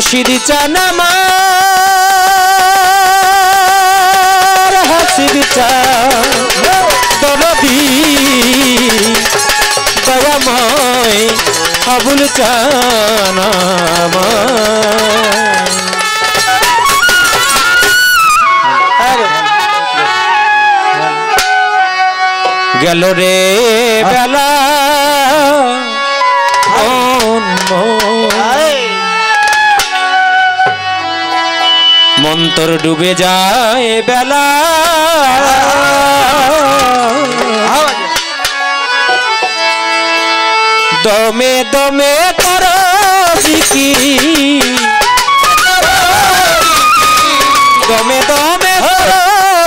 মুর্শিদ চান আমার হাসির চান দরদি দয়াময় আবুল চান গেল রে বেলা মন্তর ডুবে যায় বেলা দমে দমে করো জিকির দমে দমে করো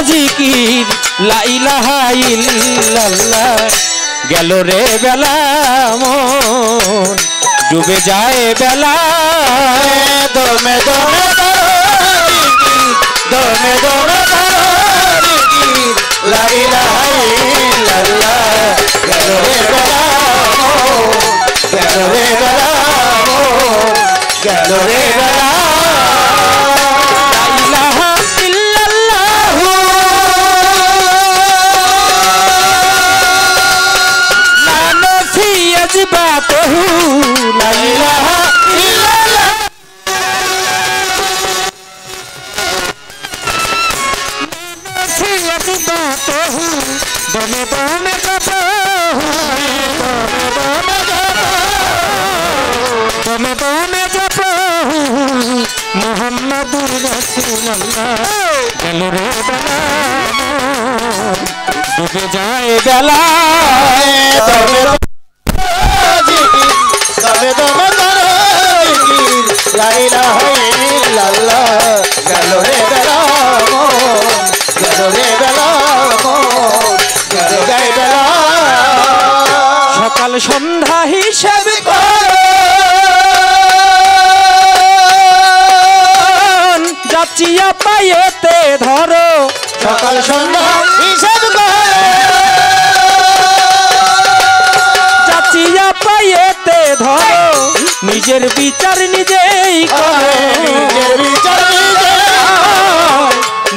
জিকির লা ইলাহা ইল্লাল্লাহ গেল রে বেলা মন ডুবে যায় বেলা দমে দমে দমে দমে লা ইলাহা ইল্লাল্লাহ গেল রে বেলা গেল রে বেলা গেল রে বেলা লা ইলাহা ইল্লাল্লাহ লা নফি আজবাতহু লা ইলাহা ইল্লাল্লাহ দমে দমে দমে দমে মুহাম্মাদুর রাসূলুল্লাহ গেল রে বেলা ডুবে যায় বেলা দমে দমে দমে লা ইলাহা ইল্লাল্লাহ গেল রে বেলা গেল রে বেলা সকাল সন্ধ্যা হিসেব যাচিয়া পাইতে ধরো সকাল সন্ধ্যা হিসেব যাচিয়া পাইতে ধরো নিজের বিচার নিজেই করো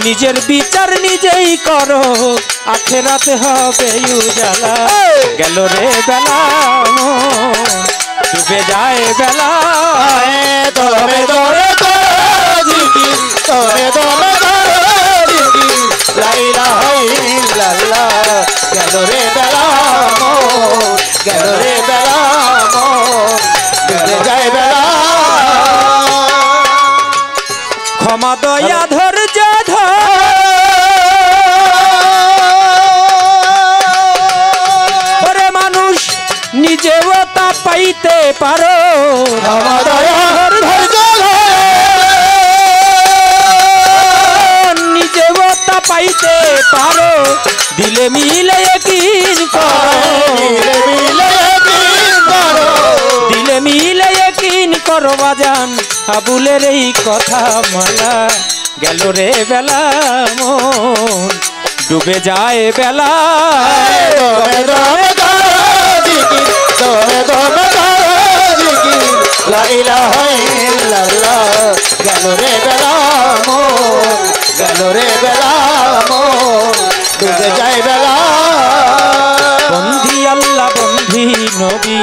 নিজের বিচার নিজেই করো আখেরাতে হবে উজালা গেল রে বেলা ডুবে যায় বেলা দমে দমে দমে দমে লা ইলাহা ইল্লাল্লাহ গেল রে বেলা গেল রে বেলা ডুবে যায় বেলা ক্ষমা দয়া ধৈর্য ধরে মানুষ নিজেও তা পাইতে পারো নিজেও তা পাইতে পারো দিলে মিলে কিন করো দিলে মিলে কিন করো বাজান আবুলের এই কথা মালা গেল রে বেলা মন ডুবে যায় বেলা দমে দমে দমে দমে লা ইলাহা ইল্লাল্লাহ গেল রে বেলা মন গেল রে বেলা মন ডুবে যায় বেলা বন্ধি আল্লাহ বন্ধি নবী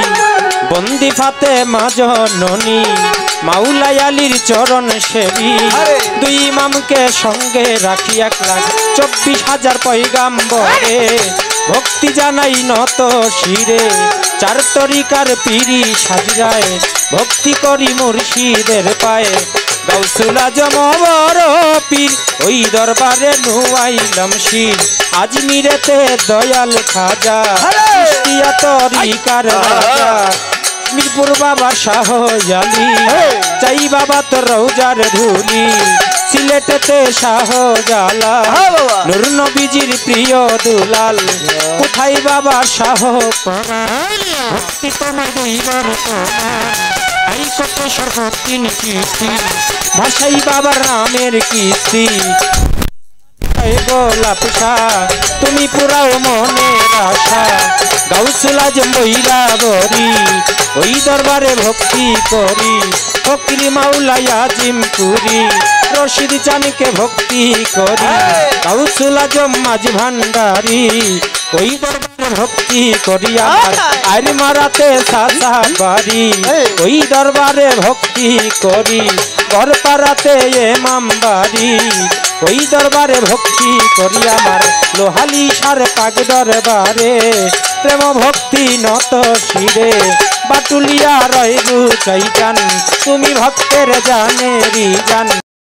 বন্দি ফাতেমা জননী মাওলাই আলীর চরণ সেবী দুই ইমামকে সঙ্গে রাখি 1,24,000 পয়গাম্বরে ভক্তি জানাই নত শিরে চার তরিকার পীরি সাজরায় ভক্তি করি মুর্শিদের পায়ে গাউসুল আজম বড় পীর ওই দরবারে নুয়াইলাম শির আজমিরেতে দয়াল খাজা ইস্তিয়া তরিকার রাজা মিরপুর বাবা শাহ জালি চাই বাবা তোর রওজার ধুলি সিলেটেতে শাহ জালা নূর নবীজির প্রিয় দুলাল কোথায় বাবা শাহ ভক্তি তোমার দুইবার আই কত সর্বতিন কীর্তি ভাষাই বাবার নামের কীর্তি গোলাপ শাহ তুমি পুরাও মনের আশা গাউসুল আজম বৈরাবরী ওই দরবারে ভক্তি করি ফকির মাওলায়া জিমপুরি রশিদ চানকে ভক্তি করি গাউসুল আজম মাঝি ভান্ডারি ওই দরবারে ভক্তি করি আমার আর মারাতে সাসা বাড়ি ওই দরবারে ভক্তি করি গড়পাড়াতে এমাম বাড়ি ওই দরবারে ভক্তি করি আমার লোহালি সার পাক দরবারে প্রেম ভক্তি নত শিরে বাটুলিয়া রয় চাই জান তুমি ভক্তের জানেরি জান।